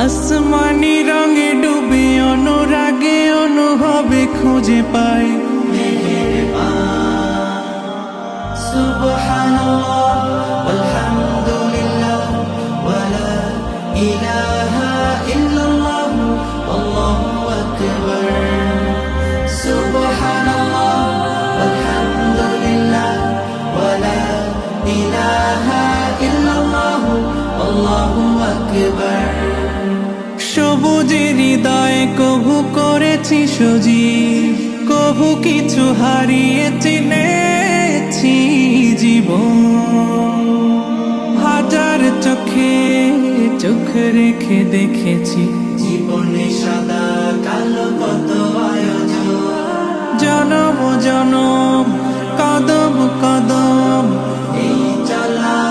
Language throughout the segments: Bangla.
আসমানি রঙে ডুবে অনুরাগে অনুভবে খুঁজে পাই সুবহানাল্লাহ আলহামদুলিল্লাহ ওয়ালা ইলাহা ইল্লাল্লাহ আল্লাহু আকবার সুবহানাল্লাহ আলহামদুলিল্লাহ ওয়ালা ইলাহা ইল্লাল্লাহ আল্লাহু আকবার সবুজের হৃদয়ে কভু করেছি সজীব কভু কিছু হারিয়ে চিনেছি জীবন হাজার চোখে চোখ রেখে দেখেছি জীবনে সাদা কালো কত আয়োজন জনম জনম কদম কদম এই চলা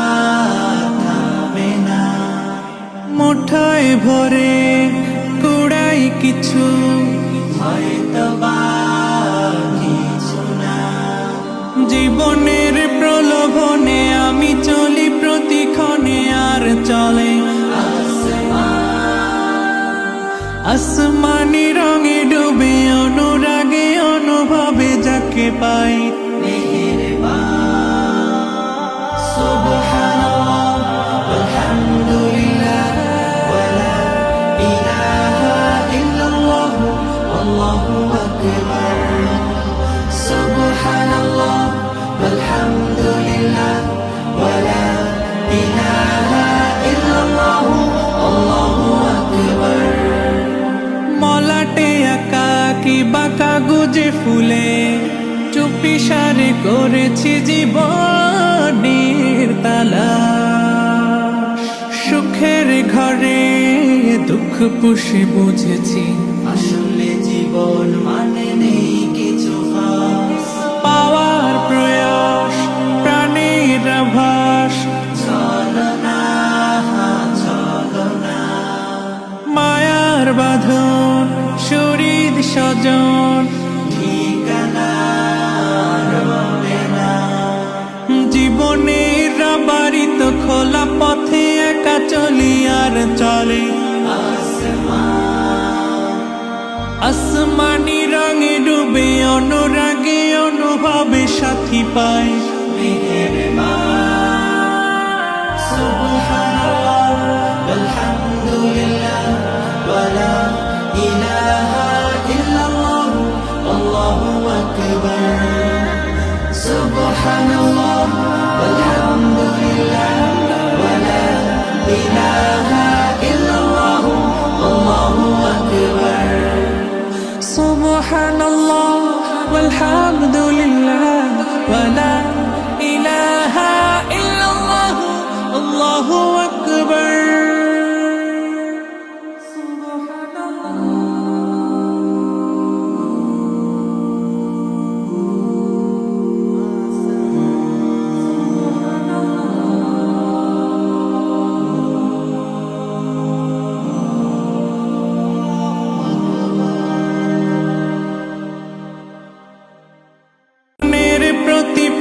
থামে না মুঠোয় ভরে কুড়াই কিছু হয়তো বা কিছু না জীবনের প্রলোভনে আমি চলি প্রতিক্ষণে আর চলে আসমানি রঙে ডুবে অনুরাগে অনুভবে যাকে পাই সুবহানাল্লাহ আলহামদুলিল্লাহ ওয়ালা ইলাহা ইল্লাল্লাহ আল্লাহু আকবার সুবহানাল্লাহ আলহামদুলিল্লাহ ওয়ালা ইলাহা ইল্লাল্লাহ আল্লাহু আকবার মলাটে আঁকা কি বাঁকা গুজে ফুলে চুপি সারে করেছি জীবনের তালা সুখের ঘরে দুঃখ পুষে বুঝেছি আসলে জীবন মানে নেই কিছু পাওয়ার প্রয়াস প্রাণের আভাস চলো না মায়ার বাঁধন শরীর স্বজন ঠিকানা রবে না জীবনের বাড়িত খোলা পথে একা চলি আর চলে আসমানি রঙে ডুবে অনুরাগে অনুভবে সাথী পাই সুবহানাল্লাহ আলহামদুলিল্লাহ ওয়ালা ইলাহা ইল্লাল্লাহ আল্লাহু আকবার সুবহানাল্লাহ আলহামদুলিল্লাহ ওয়ালা ইলাহা ইল্লাল্লাহ আল্লাহু আকবার সুবহানাল্লাহ walhamdulillah wala ilaha illallah allahu akbar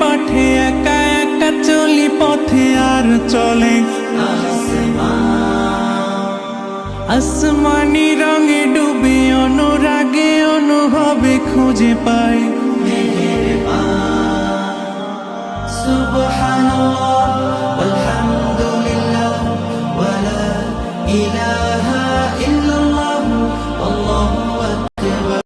পাঠে একা একা চলি পথে আর চলে আসমানি রঙে ডুবে অনুরাগে অনুভবে খুঁজে পাই সুবহানাল্লাহ আলহামদুলিল্লাহ